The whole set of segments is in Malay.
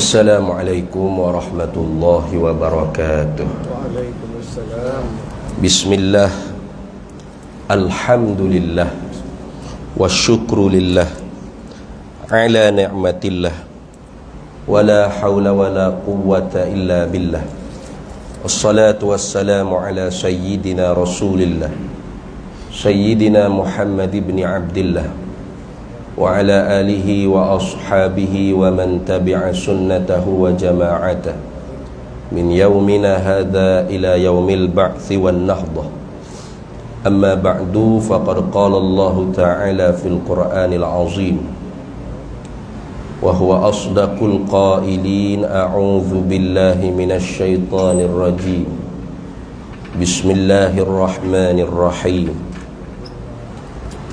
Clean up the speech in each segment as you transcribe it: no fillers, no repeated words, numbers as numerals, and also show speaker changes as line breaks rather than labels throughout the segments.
Assalamualaikum warahmatullahi wabarakatuh.
Waalaikumsalam.
Bismillah. Alhamdulillah. Wasyukru lillah ala ni'matillah. Wala hawla wala quwwata illa billah. Wassalatu wassalamu ala sayyidina rasulillah Sayyidina Muhammad ibn Abdillah wa ala alihi wa ashabihi wa man tabi'a sunnatahu wa jama'atah min yawmina hadha ila yawmil ba'thi wan nahdah. Amma ba'du, faqad qala Allah ta'ala fil Qur'anil azim wa huwa asdaqul qailin. A'udzu billahi minasy syaithanir rajim. Bismillahirrahmanirrahim.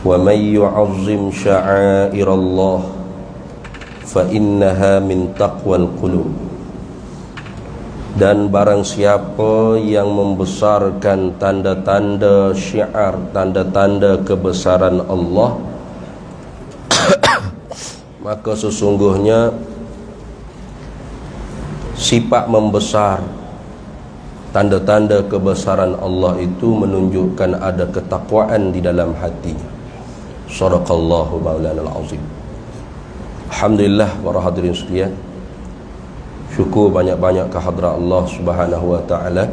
وَمَنْ يُعَظِّمْ شَعَائِرَ اللَّهِ فَإِنَّهَا مِنْ تَقْوَى الْقُلُوبِ. Dan barang siapa yang membesarkan tanda-tanda syiar, tanda-tanda kebesaran Allah, maka sesungguhnya sifat membesar, tanda-tanda kebesaran Allah itu menunjukkan ada ketakwaan di dalam hati. Sadaqallahu maulana al-azim. Alhamdulillah, para hadirin sekalian, syukur banyak-banyak kehadrat Allah Subhanahu wa taala,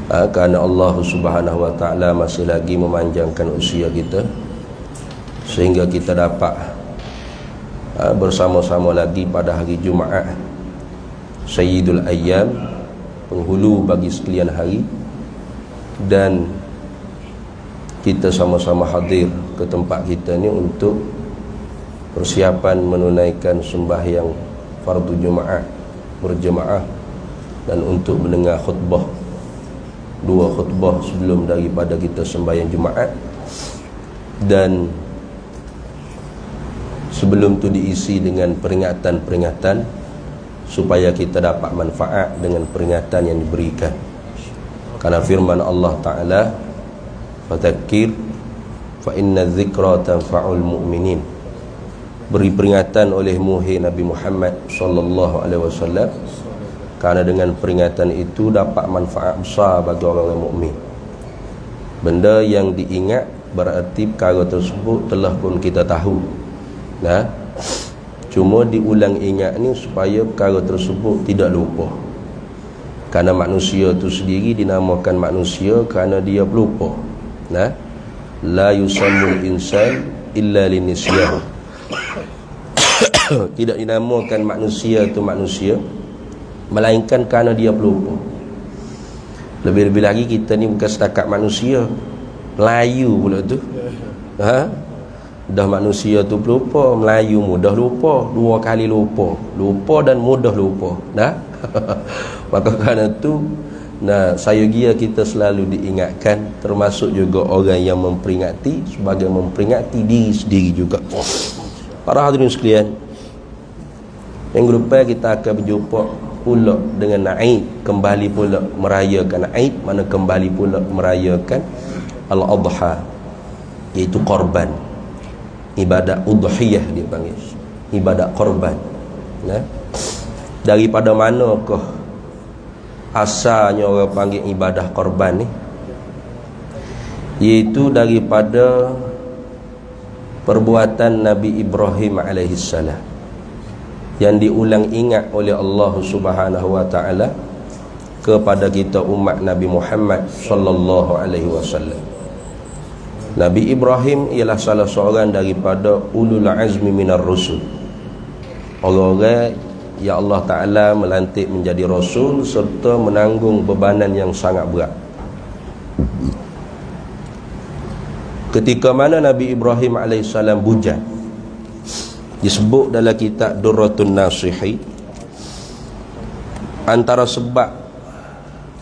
kerana Allah Subhanahu wa taala masih lagi memanjangkan usia kita sehingga kita dapat bersama-sama lagi pada hari Jumaat, Sayyidul Ayyam, penghulu bagi sekalian hari, dan kita sama-sama hadir ke tempat kita ni untuk persiapan menunaikan sembahyang fardu Jumaat berjemaah dan untuk mendengar khutbah, dua khutbah sebelum daripada kita sembahyang Jumaat, dan sebelum tu diisi dengan peringatan-peringatan supaya kita dapat manfaat dengan peringatan yang diberikan. Karena firman Allah Ta'ala, fadzakir fa inna dzikra tanfa'ul mu'minin. Beri peringatan olehmu hai Nabi Muhammad sallallahu alaihi wasallam, kerana dengan peringatan itu dapat manfaat besar bagi orang-orang mukmin. Benda yang diingat berarti perkara tersebut telah pun kita tahu. Nah, cuma diulang ingat ni supaya perkara tersebut tidak lupa. Kerana manusia itu sendiri dinamakan manusia kerana dia pelupa. Nah, la yusammul insan illa linisyan. Tidak dinamakan manusia itu manusia melainkan kerana dia pelupa. Lebih-lebih lagi kita ni bukan setakat manusia, Melayu pula tu. Dah manusia tu pelupa, Melayu mudah lupa, dua kali lupa, lupa dan mudah lupa. Nah, maka kerana tu, nah, saya gira kita selalu diingatkan, termasuk juga orang yang memperingati sebagai memperingati diri sendiri juga. Para hadirin sekalian, minggu depan kita akan berjumpa pula dengan Aid, kembali pula merayakan Aid, mana kembali pula merayakan Al-Adha, iaitu korban. Ibadat udhiyah dia panggil, ibadat korban. Nah, daripada manakah asalnya orang panggil ibadah korban ni? Iaitu daripada perbuatan Nabi Ibrahim alaihissalam yang diulang ingat oleh Allah Subhanahu wa taala kepada kita umat Nabi Muhammad sallallahu alaihi wasallam. Nabi Ibrahim ialah salah seorang daripada ulul azmi minar rusul, orang-orang ya Allah Ta'ala melantik menjadi Rasul serta menanggung bebanan yang sangat berat. Ketika mana Nabi Ibrahim AS bujang, disebut dalam kitab Durratun Nasihi, antara sebab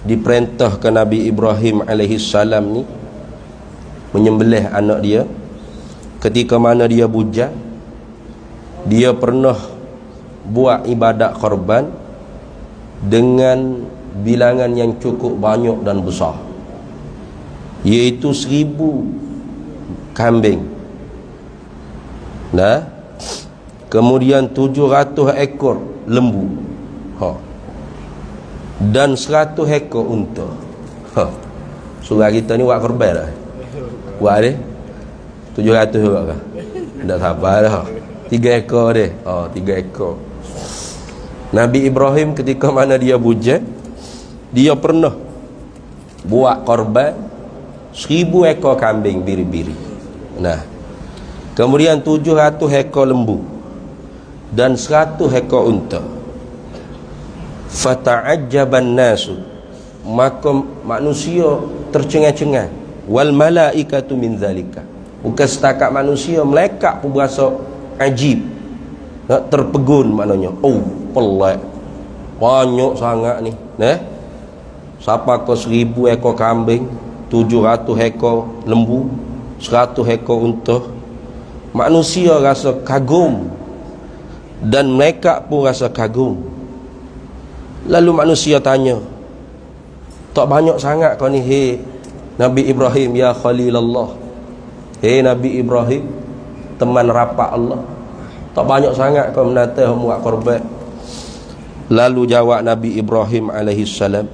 diperintahkan Nabi Ibrahim AS ni menyembelih anak dia, ketika mana dia bujang, dia pernah buat ibadat korban dengan bilangan yang cukup banyak dan besar, iaitu 1000 kambing. Nah, Kemudian 700 ekor lembu. Dan 100 ekor unta. Surah kita ni buat korban dah. Buat dia 700 juga kah? Tak sabar dah. 3 ekor dia. 3 ekor. Nabi Ibrahim ketika mana dia bujang, dia pernah buat korban 1000 ekor kambing biri-biri. Nah, kemudian 700 ekor lembu dan 100 ekor unta. Fata'ajjaban nasu, maka manusia tercengang-cengang. Wal malaikatu min zalika, bukan setakat manusia, malaikat pun berasa ajib, terpegun maknanya. Pelik, banyak sangat ni. Siapa kau 1000 ekor kambing, 700 ekor lembu, 100 ekor unta. Manusia rasa kagum dan mereka pun rasa kagum. Lalu manusia tanya, tak banyak sangat kau ni, hei Nabi Ibrahim, ya Khalilullah, hei Nabi Ibrahim, teman rapat Allah, tak banyak sangat kau menata buat korban. Lalu jawab Nabi Ibrahim alaihi salam,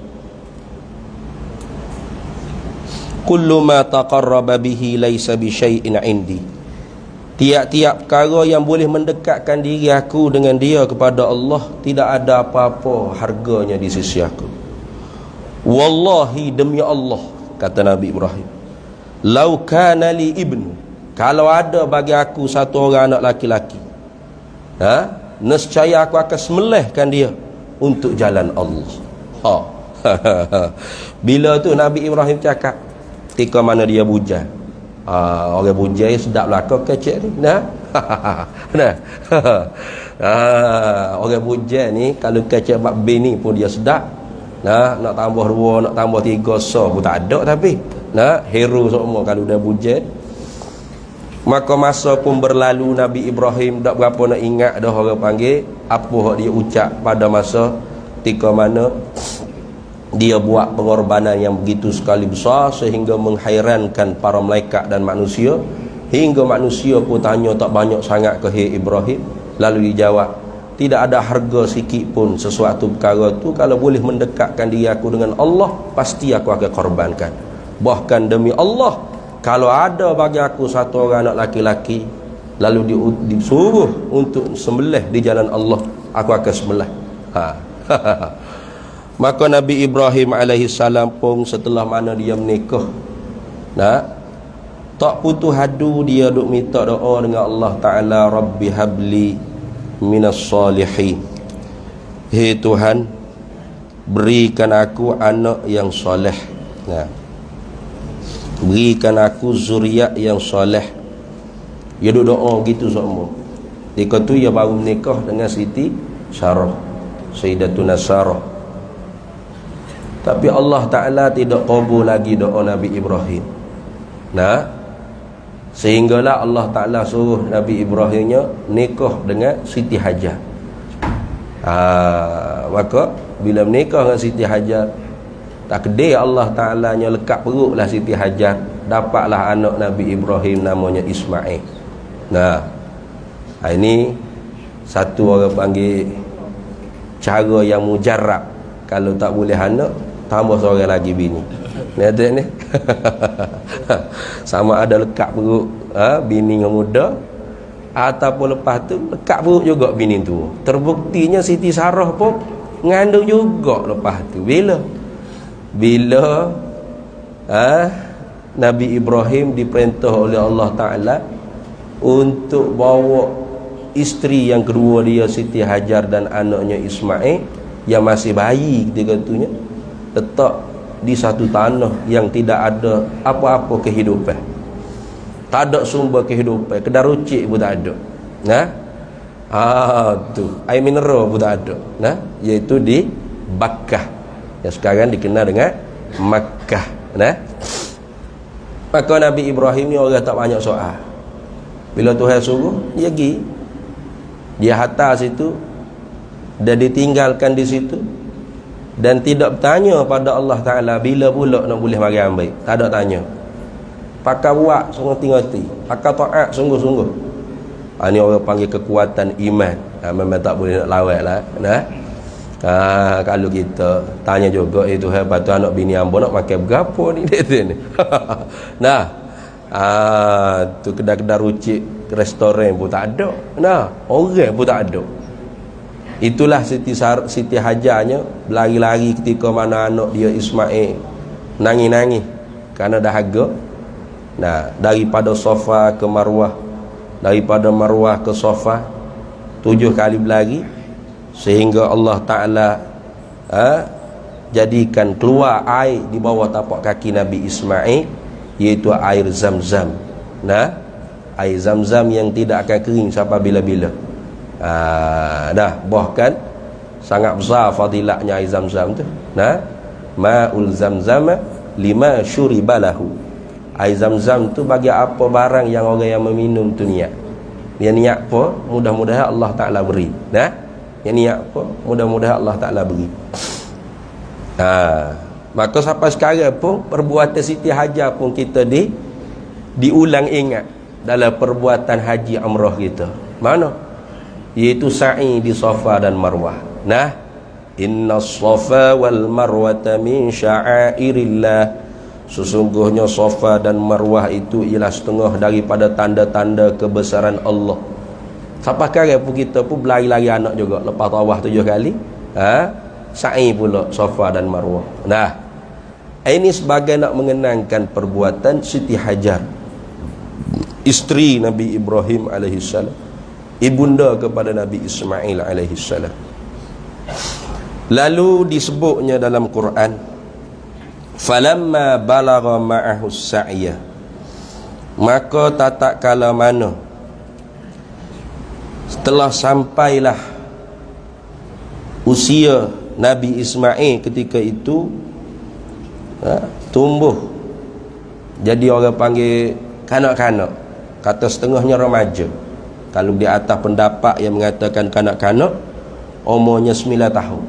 kullu ma taqarraba bihi laisa bi syai'in indi, tiap-tiap perkara yang boleh mendekatkan diri aku dengan dia kepada Allah, tidak ada apa-apa harganya di sisi aku. Wallahi, demi Allah, kata Nabi Ibrahim, lau kana li ibnu, kalau ada bagi aku satu orang anak laki-laki, nescaya aku akan sembelihkan dia untuk jalan Allah. Bila tu Nabi Ibrahim cakap, ketika mana dia bujang. Orang bujang sedap belakang kecek ni. Orang bujang ni kalau kecek bab bini pun dia sedap. Nak tambah 2, nak tambah 3 so pun tak ada, tapi hero semua kalau dah bujang. Maka masa pun berlalu, Nabi Ibrahim tak berapa nak ingat dah orang panggil apa dia ucap pada masa ketika mana dia buat pengorbanan yang begitu sekali besar sehingga menghairankan para malaikat dan manusia, hingga manusia pun tanya tak banyak sangat ke hei Ibrahim. Lalu dijawab, tidak ada harga sikit pun sesuatu perkara tu, kalau boleh mendekatkan diri aku dengan Allah, pasti aku akan korbankan. Bahkan demi Allah, kalau ada bagi aku satu orang anak laki-laki, lalu disuruh untuk sembelih di jalan Allah, aku akan sembelih. Maka Nabi Ibrahim alaihi salam pun setelah mana dia menikah, tak putus hadu dia duk minta doa dengan Allah Ta'ala, Rabbi habli minas salihin, hei Tuhan, berikan aku anak yang soleh, berikan aku zuriat yang soleh. Dia duk doa gitu semua. Ketika tu dia baru menikah dengan Siti Sarah, Sayyidatuna Sarah. Tapi Allah Ta'ala tidak qabul lagi doa Nabi Ibrahim. Sehinggalah Allah Ta'ala suruh Nabi Ibrahimnya nikah dengan Siti Hajar. Maka bila menikah dengan Siti Hajar, takdir Allah Ta'alanya lekat perutlah Siti Hajar, dapatlah anak Nabi Ibrahim namanya Ismail. Ini satu orang panggil cara yang mujarab. Kalau tak boleh anak, tambah seorang lagi bini. Ni ada ni. Sama ada lekat perut bini yang muda, ataupun lepas tu lekat perut juga bini tu. Terbuktinya Siti Sarah pun ngandung juga lepas tu. Bila Nabi Ibrahim diperintah oleh Allah Ta'ala untuk bawa isteri yang kedua dia, Siti Hajar, dan anaknya Ismail yang masih bayi ketika itunya, letak di satu tanah yang tidak ada apa-apa kehidupan, tak ada sumber kehidupan, kedai rucik pun tak ada, tu air mineral pun tak ada, iaitu di Bakkah yang sekarang dikenal dengan Makkah. Maka Nabi Ibrahim ni orang tak banyak soal. Bila Tuhan suruh, dia pergi, dia hantar situ dan ditinggalkan di situ, dan tidak bertanya pada Allah Ta'ala bila pula nak boleh mari ambil. Tak ada tanya. Pakai buat sungguh-sungguh, pakai taat sungguh-sungguh. Ini orang panggil kekuatan iman. Memang tak boleh nak lawat lah. Nah. Kalau kita tanya juga, Tuhan, lepas tu anak bini hamba nak makan berapa ni ni. Nah. Tu kedai-kedai rucik, restoran pun tak ada. Nah, orang pun tak ada. Itulah Siti Hajarnya berlari-lari ketika mana anak dia Ismail nangis-nangis kerana dahaga. Nah, daripada Safa ke Marwah, daripada Marwah ke Safa 7 kali berlari, sehingga Allah Ta'ala jadikan keluar air di bawah tapak kaki Nabi Ismail, iaitu air Zam-Zam. Nah, air Zam-Zam yang tidak akan kering sampai bila-bila. Bahkan sangat besar fadilatnya air Zam-Zam tu. Nah, ma'ul Zam-Zam lima syuribalahu. Air Zam-Zam tu bagi apa barang yang orang yang meminum tu niat. Dia niat apa, mudah-mudahan Allah Ta'ala beri. Nah, yang niat apa, mudah-mudahan Allah Ta'ala beri. Maka sampai sekarang pun perbuatan Siti Hajar pun kita diulang ingat dalam perbuatan haji umrah kita. Mana? Iaitu sa'i di Safa dan Marwah. Nah, inna Safa wal Marwata min sya'airillah. Sesungguhnya Safa dan Marwah itu ialah setengah daripada tanda-tanda kebesaran Allah. Sampai sekarang pun kita pun berlari-lari anak juga lepas tawaf 7 kali. Sa'i pula Safa dan Marwah. Nah, ini sebagai nak mengenangkan perbuatan Siti Hajar, isteri Nabi Ibrahim alaihissalam, ibunda kepada Nabi Ismail alaihissalam. Lalu disebutnya dalam Quran, falamma balagha ma'ahu sa'ya, maka tatak kala mana setelah sampailah usia Nabi Ismail ketika itu tumbuh jadi orang panggil kanak-kanak, kata setengahnya remaja. Kalau di atas pendapat yang mengatakan kanak-kanak, umurnya 9 tahun.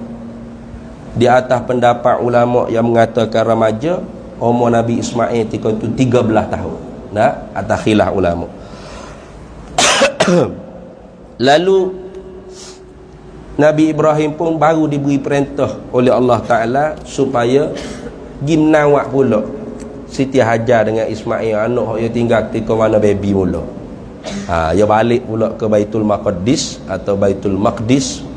Di atas pendapat ulama yang mengatakan remaja, umur Nabi Ismail ketika itu 13 tahun. Nah, atas khilaf ulama. Lalu Nabi Ibrahim pun baru diberi perintah oleh Allah Ta'ala supaya gimnawak pula Siti Hajar dengan Ismail, anak yang tinggal ketika mana baby mula. Dia balik pula ke Baitul Maqdis atau Baitul Maqdis.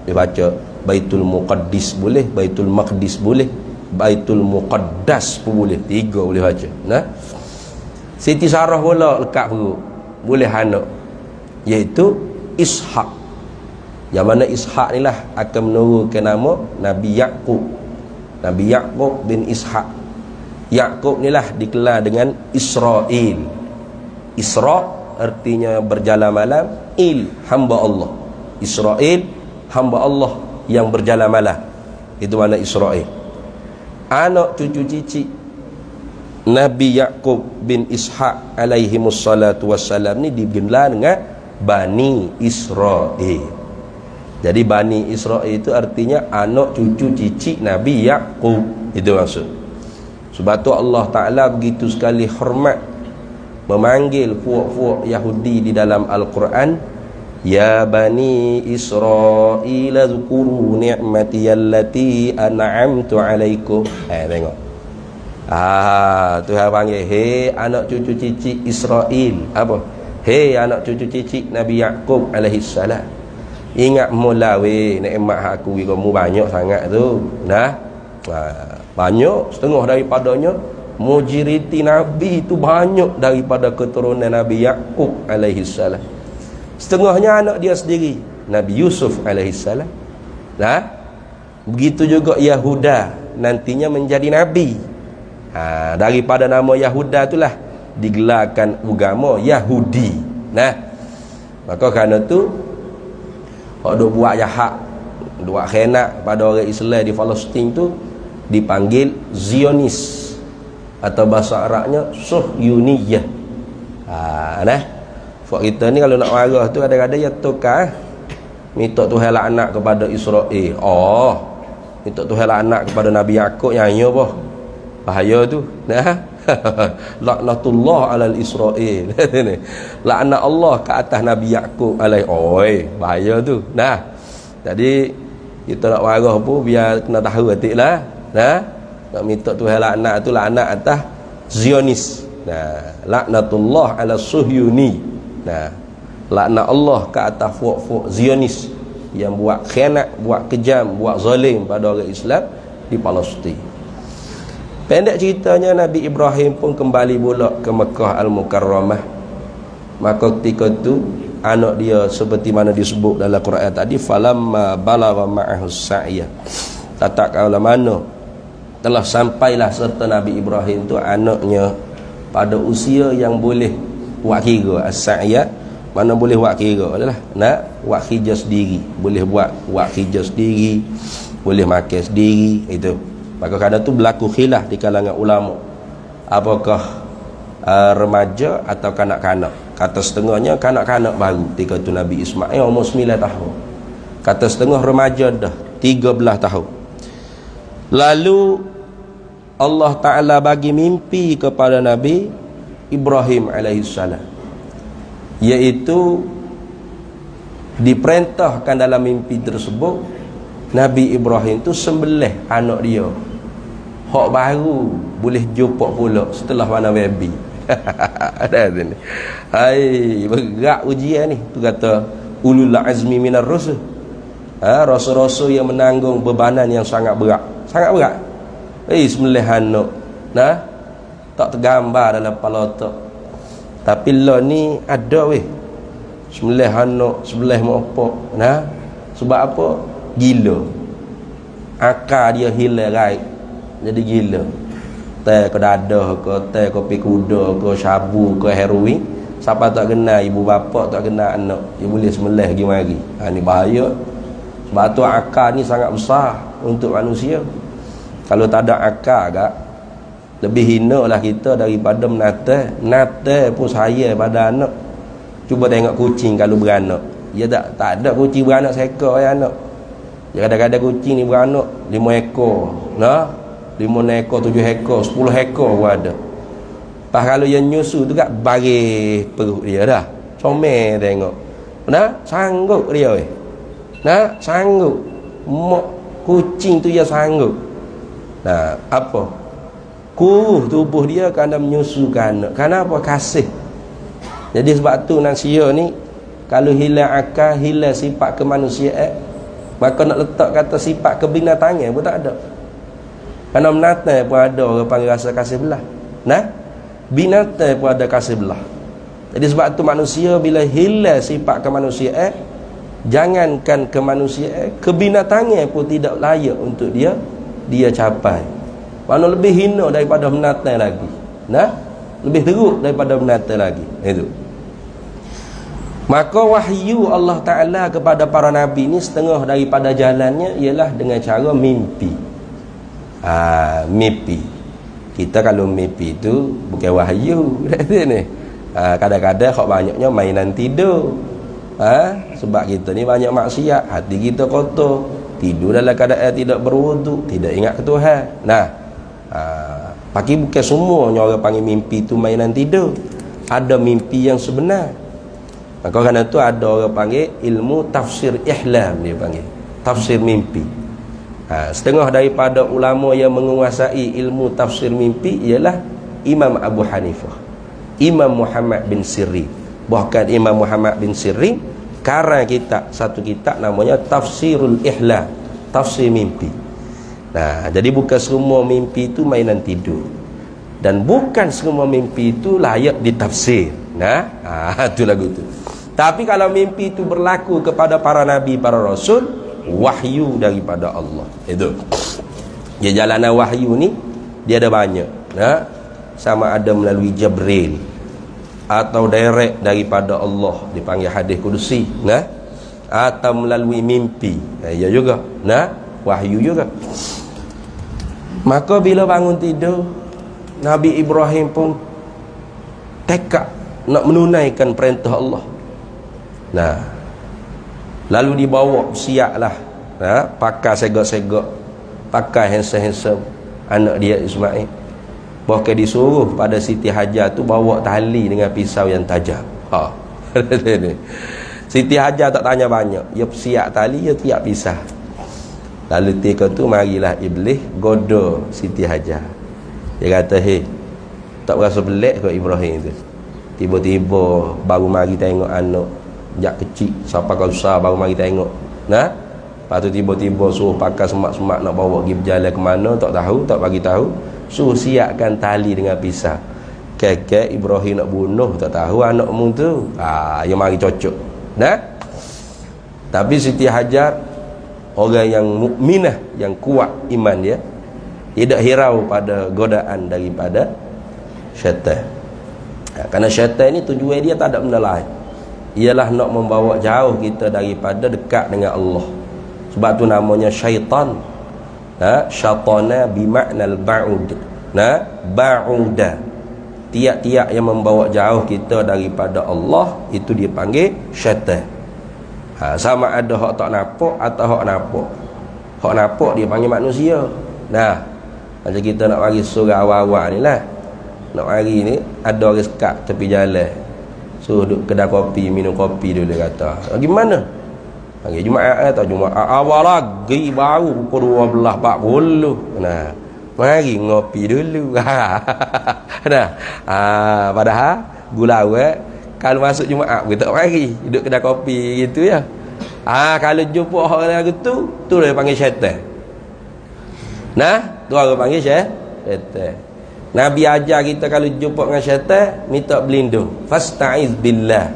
Dia baca Baitul Muqaddis boleh, Baitul Maqdis boleh, Baitul Muqaddas pun boleh, 3 boleh baca. Nah, Siti Sarah pula lekat perut boleh anak, iaitu Ishak. Yang mana Ishak ni lah akan menurunkan nama Nabi Yaqub. Nabi Yaqub bin Ishak. Yaqub ni lah dikelar dengan Israel. Isra artinya berjalan malam, hamba Allah. Israel, hamba Allah yang berjalan malam. Itu mana Israel. Anak cucu cicit Nabi Yaqub bin Ishak alaihimussalatu wassalam ni digelar dengan Bani Israel. Jadi Bani Israel itu artinya anak cucu cicit Nabi Yaqub. Itu maksud. Sebab tu Allah Ta'ala begitu sekali hormat memanggil puak-puak Yahudi di dalam Al-Quran, ya Bani Israel zukuru ni'mati allati an'amtu alaikum. Tengok. Tuhan panggil, hei anak cucu cicit Israel. Apa? Hei anak cucu cicit Nabi Yaqub alaihissalam, ingat mula nikmat aku kamu banyak sangat tu. Nah, banyak setengah daripadanya mujiriti Nabi itu banyak daripada keturunan Nabi Yaqub alaihissalam. Setengahnya anak dia sendiri Nabi Yusuf alaihissalam. Nah, begitu juga Yahuda nantinya menjadi nabi. Daripada nama Yahuda itulah digelarkan agama Yahudi. Nah, maka kerana tu hak duk buat jahat, buat khianat pada orang Islam di Palestin tu dipanggil Zionis, atau bahasa Arabnya Suhyuniyah. Nah, Fak kita ni kalau nak marah tu kadang-kadang ya tukar minta Tuhan laknat kepada Israel. Minta Tuhan laknat kepada Nabi Yaqub, nyanyi apa? Bahaya tu. Nah, Laknatullah alal Israel. Laknat Allah ke atas Nabi Yaqub alaihi. Oi, bahaya tu. Nah, jadi kita nak marah pun biar kena tahu hatilah. Nah, nak minta Tuhan laknat tu laknat atas Zionis. Nah, laknatullah ala Suhyuni. Nah, laknat Allah ke atas fuak-fuak Zionis yang buat khianat, buat kejam, buat zalim pada orang Islam di Palestin. Pendek ceritanya, Nabi Ibrahim pun kembali pula ke Mekah Al-Mukarramah. Maka ketika itu anak dia seperti mana disebut dalam Quran tadi, falamma balagha ma'ahu sa'ya. Tak kala mana telah sampailah serta Nabi Ibrahim tu anaknya pada usia yang boleh buat kira. As-sa'ya mana boleh buat kira adalah nak buat kerja sendiri, boleh buat kerja sendiri, boleh makan sendiri itu. Maka kadang tu berlaku khilaf di kalangan ulama, apakah remaja atau kanak-kanak. Kata setengahnya kanak-kanak baru ketika tu Nabi Ismail umur 9 tahun. Kata setengah remaja dah 13 tahun. Lalu Allah Ta'ala bagi mimpi kepada Nabi Ibrahim alaihissalam, iaitu diperintahkan dalam mimpi tersebut Nabi Ibrahim tu sembelih anak dia hak baru boleh jumpa pula setelah mana baby. Ada ni. Hai, berat ujian ni. Tu kata ulul azmi minar rusul. Rasul-rasul yang menanggung bebanan yang sangat berat. Sangat berat. Sembelih anak. Nah, tak tergambar dalam kepala otak. Tapi lah ni ada weh. Sembelih anak, sembelih mak opak. Nah, sebab apa? Gila. Akal dia hilang right. Jadi gila. Teh ke dadah ke, teh kopi kuda ke, syabu ke, heroin. Siapa tak kenal ibu bapa, tak kenal anak, dia boleh sembelih pergi mari. Ni bahaya. Sebab tu akal ni sangat besar untuk manusia. Kalau tak ada akal agak lebih hina lah kita daripada menatai. Natai pun sayang pada anak. Cuba tengok kucing kalau beranak. Dia tak ada kucing beranak seekor anak. Dia kadang-kadang kucing ni beranak 5 ekor. Nah, 5 ekor, 7 ekor, 10 ekor pun ada. Pas kalau yang nyusu tu kat baris perut dia dah. Comel tengok. Nah, sanggup dia weh. Nah, sanggup. Mak kucing tu dia sanggup. Nah, apa? Kuruh tubuh dia kerana menyusukan anak. Kenapa? Kasih. Jadi sebab tu manusia ni kalau hilang akal, hilang sifat kemanusiaan, maka nak letak kata sifat kebinatangan pun tak ada. Kerana binatang pun ada orang panggil rasa kasih belah. Nah, binatang pun ada kasih belah. Jadi sebab tu manusia bila hilang sifat kemanusiaan, jangankan kemanusiaan, kebinatangan pun tidak layak untuk dia capai. Mana lebih hina daripada binatang lagi. Nah, lebih teruk daripada binatang lagi. Itu. Maka wahyu Allah Ta'ala kepada para nabi ni setengah daripada jalannya ialah dengan cara mimpi. Mimpi. Kita kalau mimpi tu bukan wahyu. Kadang-kadang hak banyaknya mainan tidur. Sebab kita ni banyak maksiat, hati kita kotor, tidur dalam keadaan tidak berwuduk, tidak ingat ke Tuhan. Nah, pagi bukan semuanya orang panggil mimpi tu mainan tidur. Ada mimpi yang sebenar. Maka kerana tu ada orang panggil ilmu tafsir ihlam, dia panggil tafsir mimpi. Setengah daripada ulama yang menguasai ilmu tafsir mimpi ialah Imam Abu Hanifah, Imam Muhammad bin Sirin. Bahkan Imam Muhammad bin Sirin karang satu kitab namanya Tafsirul Ihlam, tafsir mimpi. Nah, jadi bukan semua mimpi itu mainan tidur, dan bukan semua mimpi itu layak ditafsir. Nah, itu lagu tu. Tapi kalau mimpi itu berlaku kepada para nabi, para rasul, wahyu daripada Allah. Itu. Ya, jalanan wahyu ni dia ada banyak. Nah, sama ada melalui Jibril atau direct daripada Allah, dipanggil hadis kudusi. Nah, atau melalui mimpi. Ya juga. Nah, wahyu juga. Maka bila bangun tidur, Nabi Ibrahim pun tekad nak menunaikan perintah Allah. Nah, lalu dibawa siaplah, pakai segak-segak, pakai handsome-handsome anak dia Ismail. Bahkan disuruh pada Siti Hajar tu bawa tali dengan pisau yang tajam. Siti Hajar tak tanya banyak, dia siap tali, dia tiap pisah. Lalu ketika tu marilah iblis goda Siti Hajar. Dia kata, "Hei, tak berasa pelik ke Ibrahim tu? Tiba-tiba baru mari tengok anak jak kecil sampai kau besar baru mari tengok. Nah, lepas tu tiba-tiba suruh pakai semak-semak nak bawa pergi berjalan ke mana, tak tahu, tak bagi tahu. Suruh siapkan tali dengan pisau. Kek Ibrahim nak bunuh, tak tahu anakmu tu. Yang mari cocok. Nah. Tapi Siti Hajar orang yang mukminah, yang kuat iman dia, tidak hirau pada godaan daripada syaitan. Kerana syaitan ni tujuan dia tak ada benda lain, ialah nak membawa jauh kita daripada dekat dengan Allah. Sebab tu namanya syaitan. Syaitana bimaknal ba'ud. Ba'uda. Tiap-tiap yang membawa jauh kita daripada Allah, itu dia panggil syaitan. Sama ada hak tak nampak atau hak nampak. Hak nampak dia panggil manusia. Nah, macam kita nak bagi surah awal-awal ni lah. Nak hari ni ada orang sekat tepi jalan, suruh duduk kedai kopi, minum kopi dulu. Dia kata, gimana? Hari Jumaat atau Jumaat awal lagi, baru pukul 12.40. Nah, mari ngopi dulu. Nah, padahal gula kalau masuk Jumaat kita tak mari duduk kedai kopi gitu ya. Kalau jumpa orang gitu, tu dia panggil syaitan. Nah, tu orang panggil syaitan. Nabi ajar kita kalau jumpa dengan syaitan, minta berlindung. Fasta'iz billah.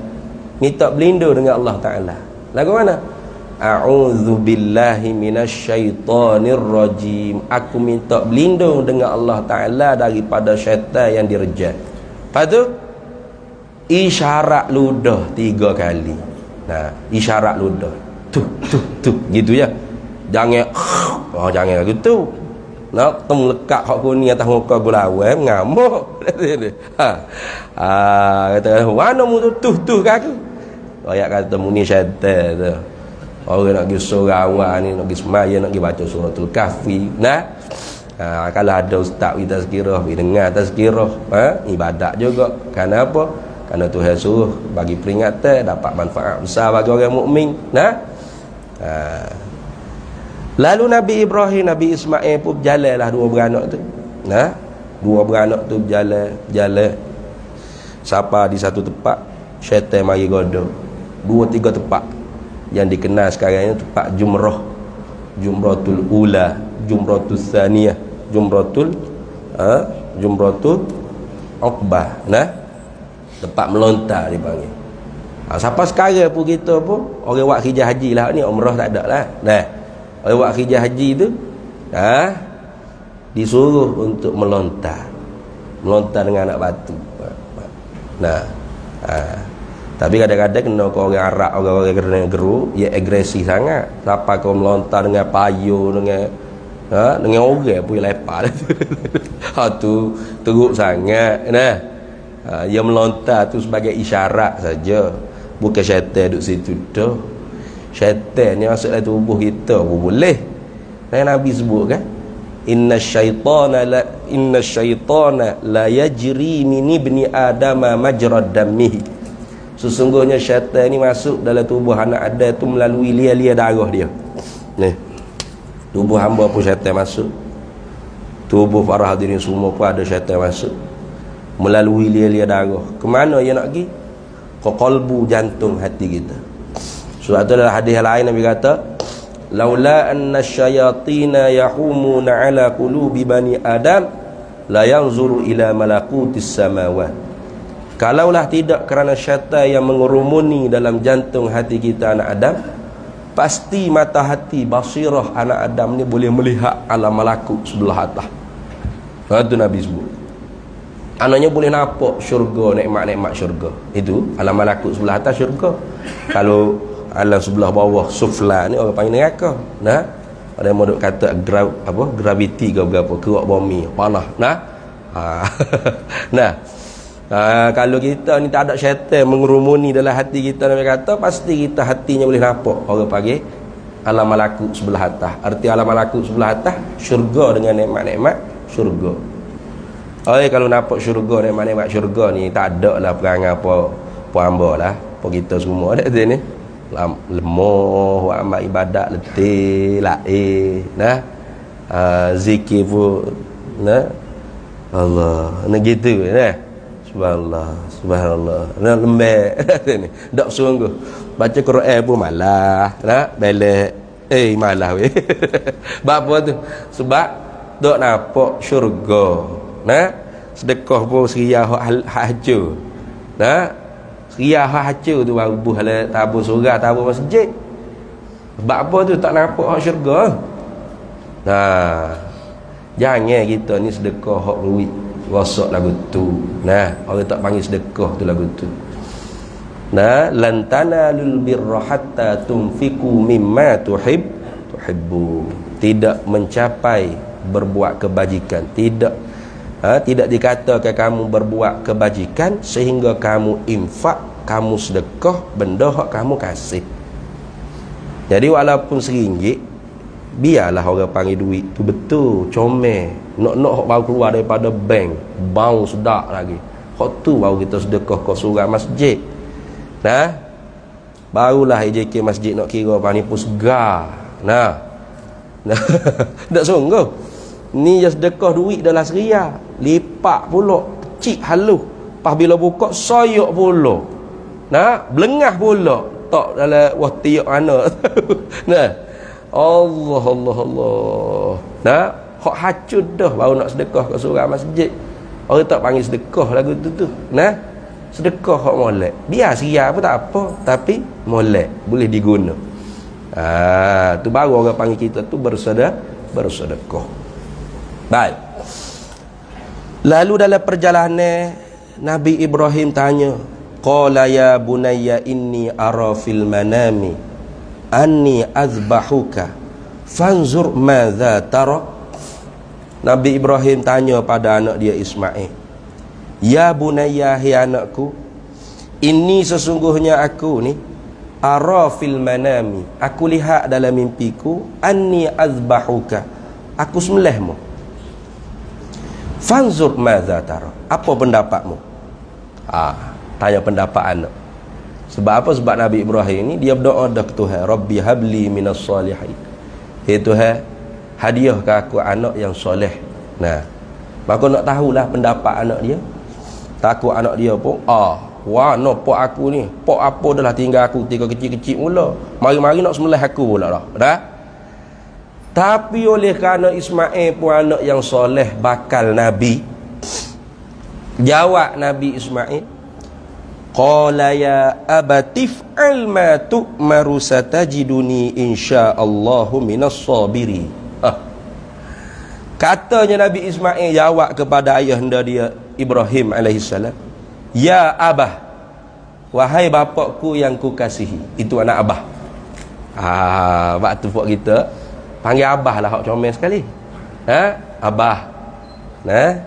Minta berlindung dengan Allah Ta'ala. Lagu mana? A'udzu billahi minasyaitonir rajim. Aku minta berlindung dengan Allah Ta'ala daripada syaitan yang direjam. Lepas tu isyarat ludah 3 kali. Nah, isyarat ludah. Tu gitu ya. Jangan jangan gitu. Nak temu lekat hak kuning atas muka gulawai mengamuk. Kata mana mu tu kaki. Ayat kata muni syaitan tu. Orang nak pergi surah awal ni, nak pergi semaya, nak pergi baca suratul kahfi. Nah, kalau ada ustaz kita tazkirah, pergi dengar tazkirah, ibadat juga. Kerana apa? Kerana Tuhan suruh bagi peringatan, dapat manfaat besar bagi orang mukmin. Nah, lalu Nabi Ibrahim, Nabi Ismail pun berjalanlah dua beranak tu. Nah, dua beranak tu berjalan sampai di satu tempat, syaitan mari goda. 2-3 tempat yang dikenal sekarang ini tempat Jumratul Ula, Jumratul Thaniyah, Jumratul Uqbah. Nah, tempat melontar dipanggil. Sampai sekarang pun kita pun orang buat kerja haji lah ni, umrah tak ada lah. Nah, orang buat kerja haji tu disuruh untuk melontar dengan anak batu. Nah, tapi kadang-kadang kena ke orang Arab, orang-orang kena geruk, dia agresif sangat. Sampai kau melontar dengan payung, dengan orang pun lepas. Tu teruk sangat. Nah, dia melontar tu sebagai isyarat saja. Bukan syaitan duduk situ tu. Syaitan ni masuk dalam tubuh kita pun boleh. Nabi sebut kan, inna syaitana la yajri min ibni adama majrad damihi. Sesungguhnya syaitan ni masuk dalam tubuh anak Adam tu melalui lia-lia darah dia. Ni, tubuh hamba pun syaitan masuk, tubuh para hadirin semua pun ada syaitan masuk melalui lia-lia darah. Kemana dia nak pergi? Ke qalbu, jantung hati kita. Sebab tu dalam hadis lain Nabi kata, laula anna syayatina yahumuna ala qulubi bani adam la yanzuru ila malakutis samawat. Kalaulah tidak kerana syaitan yang mengerumuni dalam jantung hati kita anak Adam, pasti mata hati basirah anak Adam ni boleh melihat alam malakut sebelah atas. Itu Nabi sebut. Anaknya boleh nampak syurga, nikmat-nikmat syurga. Itu alam malakut sebelah atas syurga. Kalau alam sebelah bawah sufla ni orang panggil neraka. Nah, ada yang mau kata graviti ke berapa, kerak bumi, panah. Nah. Nah, kalau kita ni tak ada syaitan mengerumuni dalam hati kita, Nabi kata pasti kita hatinya boleh nampak. Orang panggil alam malakut sebelah atas. Arti alam malakut sebelah atas syurga dengan nikmat-nikmat syurga. Kalau nampak syurga ni, mana buat syurga ni tak ada lah perangai apa hamba lah, apa kita semua dah ni lemah, buat amal ibadat letih, nah zikir pun nah Allah, nah gitu nah. Subhanallah. Nah lembek ni. Dak sungguh. Baca Quran pun malah, nah belek. Malah weh. Sebab apa tu? Sebab dak nampak syurga. Nah, sedekah pun seria hak hajur. Nah, seria hak hajur tu baru buh tabur surau, tabur masjid. Sebab apa tu tak nampak hak syurga. Nah, jangan kita ni sedekah hak duit rosak lagu tu. Nah, orang tak panggil sedekah tu lagu tu. Nah, lan tanalul birra hatta tunfiqu mimma tuhibbu. Tidak mencapai berbuat kebajikan, tidak dikatakan kamu berbuat kebajikan sehingga kamu infak, kamu sedekah benda hak kamu kasih. Jadi walaupun RM1, biarlah orang panggil duit tu betul comel, nak hak baru keluar daripada bank, bau sedap lagi. Hak tu baru kita sedekah ke surau masjid. Nah, barulah EJK masjid nak kira pani pun segar. Nah. Tak sungguh. Ni just sedekah duit dalam seria, lipat pula, cik halus. Pas bila buka soyok pula. Nah, belengah pula. Tak dalam watiak mana. Nah. Allah. Nah, hak hancur dah baru nak sedekah ke surau masjid. Orang tak panggil sedekah lagu tu. Nah, sedekah hak molek. Biar seria pun tak apa, tapi molek, boleh diguna. Tu baru orang panggil kita tu bersedekah. Baik. Lalu dalam perjalanan Nabi Ibrahim tanya, qala ya bunayya inni ara fil manami anni azbahuka fanzur madza tara. Nabi Ibrahim tanya pada anak dia Ismail, ya bunayya, hai anakku, ini sesungguhnya aku ni ara fil manami, aku lihat dalam mimpiku, anni azbahuka, aku sembelihmu. Fanzur madza tara, apa pendapatmu? Tanya pendapat anak. Sebab apa? Sebab Nabi Ibrahim ni dia berdoa dah ke Tuhan, Rabbi habli minas salihin. Tuhan, hadiahkan aku anak yang soleh. Nah, maka nak tahulah pendapat anak dia. Takut anak dia pun wah, no pok aku ni, pok apa dah lah tinggal aku ketika kecil-kecil mula. Mari-mari nak sembelih aku pula dah. Tapi oleh kerana Ismail pun anak yang soleh, bakal Nabi, jawab Nabi Ismail, qala ya abatif ma tu'maru satajiduni insyaallahu minas sabiri. Katanya Nabi Ismail jawab kepada ayahanda dia Ibrahim alaihissalam, ya abah, wahai bapakku yang ku kasihi. Itu anak abah. Waktu pok kita panggil abah lah, hak comel sekali. Abah. Nah,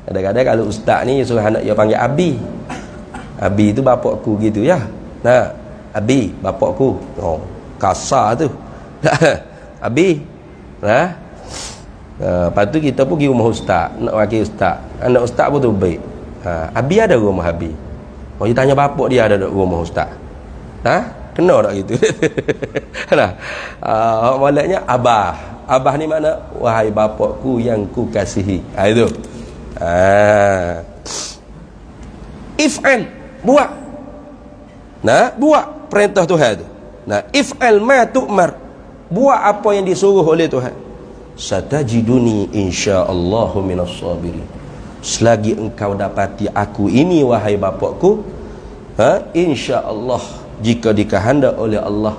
kadang-kadang kalau ustaz ni suruh anak dia panggil abi. Abi tu bapakku gitu ya. Nah, abi bapakku. Kasar tu. Abi. Lepas tu kita pergi rumah ustaz, nak wakil ustaz. Anak ustaz pun tu baik. Abi ada rumah abi. Dia tanya bapak dia ada rumah ustaz. Kena tak gitu? Nah, maksudnya abah. Abah ni mana? Wahai bapakku yang ku kasihi. Itu. If'al, buat. Nah, buat perintah Tuhan tu. Nah, if'al ma tu'mar. Buat apa yang disuruh oleh Tuhan. Satajiduni insyaallahu minas sabirin. Selagi engkau dapati aku ini wahai bapakku, insyaallah, jika dikehendak oleh Allah,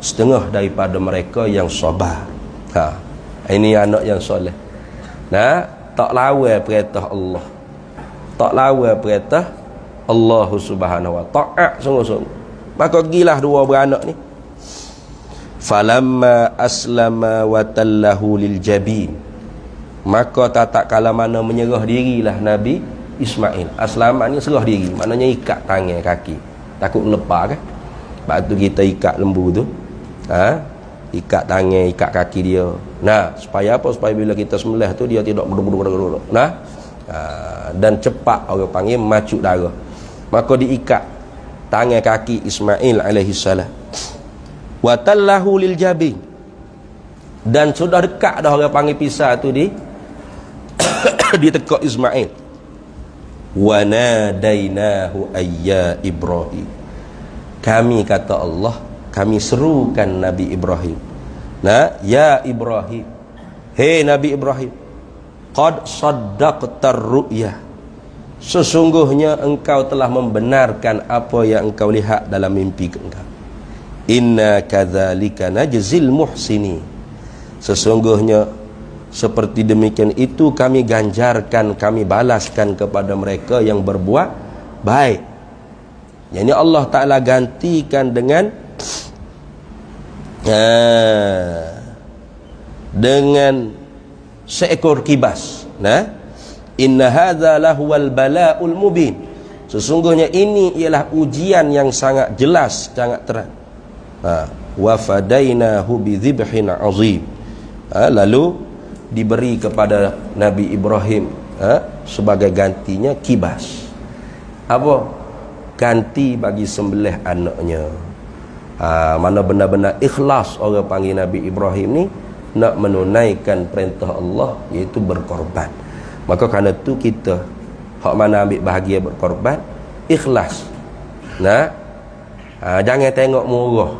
setengah daripada mereka yang sabar. Ini anak yang soleh. Nah, tak lawan perintah Allah, tak lawan perintah Allah Subhanahu wa ta'ala, sungguh-sungguh. Maka gilah dua beranak ni. Falamma aslama wa tallahu lil jabin, maka tak kala mana menyerah dirilah Nabi Ismail. Aslama ni serah diri, maknanya ikat tangan kaki, takut lepas kan. Sebab tu kita ikat lembu tu, ikat tangan, ikat kaki dia. Nah, supaya apa? Supaya bila kita sembelih tu dia tidak berduduk. Nah, Dan cepat orang panggil macuk darah. Maka diikat tangan kaki Ismail alaihi salam. Wa tallahu lil jabin. Dan sudah dekat dah orang panggil pisah tu di ditekuk Ismail. Wa nadainahu ayya Ibrahim. Kami kata Allah, kami serukan Nabi Ibrahim. Nah, ya Ibrahim. Hei Nabi Ibrahim, qad saddaqtar ru'ya. Sesungguhnya engkau telah membenarkan apa yang engkau lihat dalam mimpi engkau. Inna kadzalika najzil muhsini. Sesungguhnya seperti demikian itu kami ganjarkan, kami balaskan kepada mereka yang berbuat baik. Jadi Allah Ta'ala gantikan dengan seekor kibas. Nah, inna hadza lahuwal bala'ul mubin. Sesungguhnya ini ialah ujian yang sangat jelas, sangat terang. Wa fadainahu bidzibhin azim. Lalu diberi kepada Nabi Ibrahim sebagai gantinya kibas. Apa? Ganti bagi sembelih anaknya. Mana benar-benar ikhlas orang panggil Nabi Ibrahim ni nak menunaikan perintah Allah, iaitu berkorban. Maka kerana tu kita hak mana ambil bahagia berkorban, ikhlas. Nah, jangan tengok murah.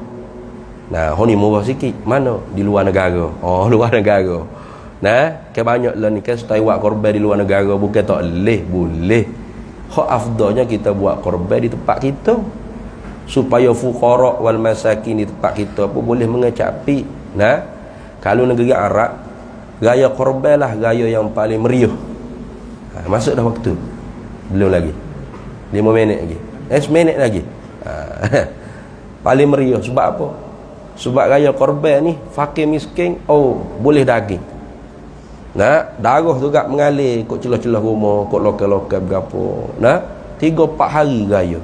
Nah, ni murah sikit. Mana? Di luar negara. Oh, luar negara. Nah, banyak lah ni kan setai buat korban di luar negara, bukan tak boleh. Hak afdalnya kita buat korban di tempat kita, supaya fuqara wal masakin di tempat kita pun boleh mengecapi. Nah, kalau negeri Arab, gaya korban lah gaya yang paling meriah. Masuk dah waktu? Belum lagi, 5 minit lagi, 10 minit lagi. Paling meriah. Sebab apa? Sebab gaya korban ni fakir miskin, boleh daging. Nah, darah tu gak mengalir kok celah-celah rumah, kok lokal-lokal berapa. Nah, 3-4 hari gaya.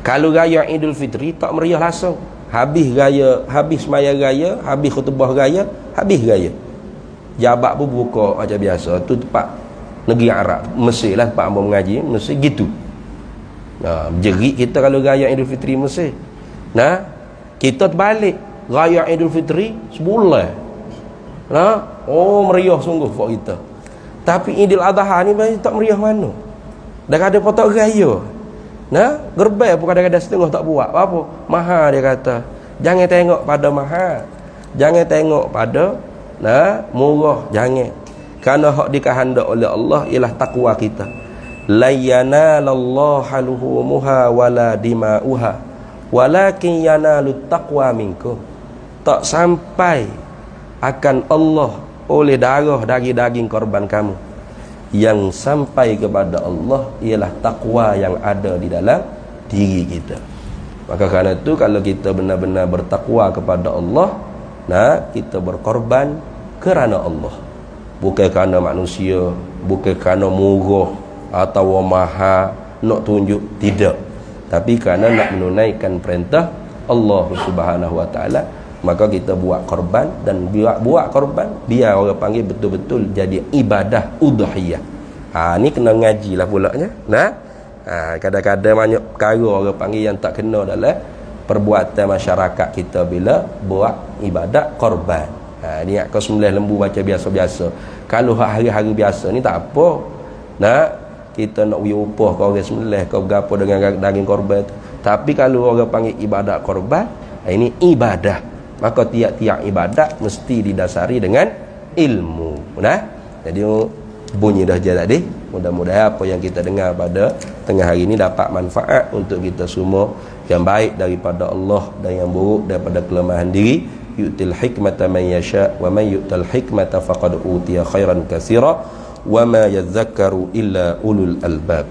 Kalau gaya Idul Fitri tak meriah langsung. Habis gaya, habis semaya gaya, habis khutbah gaya, habis gaya. Jabat pun buka macam biasa. Tu tempat negeri Arab, Mesir lah tempat hamba mengaji, Mesir gitu. Nah, jerit kita kalau gaya Idul Fitri Mesir. Nah, kita terbalik. Gaya Idul Fitri sebulan. Nah, meriah sungguh buat kita. Tapi Idul Adha ni tak meriah mana. Dah ada potong gaya. Nah, gerbang pun kadang-kadang setengah tak buat. Apa? Mahal dia kata. Jangan tengok pada mahal. Jangan tengok pada murah, jangan. Kerana hak dikehendak oleh Allah ialah takwa kita. La yanalallahu luhumuha wala dima'uha walakin yanalut taqwa minkum. Tak sampai akan Allah oleh darah dari daging korban kamu. Yang sampai kepada Allah ialah takwa yang ada di dalam diri kita. Maka kerana itu kalau kita benar-benar bertakwa kepada Allah, kita berkorban kerana Allah, bukan kerana manusia, bukan kerana murah atau mahal nak tunjuk, tidak. Tapi kerana nak menunaikan perintah Allah Subhanahu Wa Taala, maka kita buat korban. Dan buat korban biar orang panggil betul-betul jadi ibadah udhiyah. Ni kena ngaji lah pulaknya. Kadang-kadang banyak perkara orang panggil yang tak kena dalam perbuatan masyarakat kita bila buat ibadat korban. Niat kau sembelih lembu macam biasa-biasa. Kalau hari-hari biasa ni tak apa. Kita nak upah kau orang sembelih, kau berapa dengan daging korban tu. Tapi kalau orang panggil ibadat korban, ini ibadah. Maka tiap-tiap ibadat mesti didasari dengan ilmu. Jadi bunyi dah je tadi. Mudah-mudahan apa yang kita dengar pada tengah hari ini dapat manfaat untuk kita semua. Yang baik daripada Allah dan yang buruk daripada kelemahan diri. Yu'til hikmata man yasha' wa man yu'tal hikmata faqad utiya khairan katsira wa ma yadhakkaru illa ulul albab.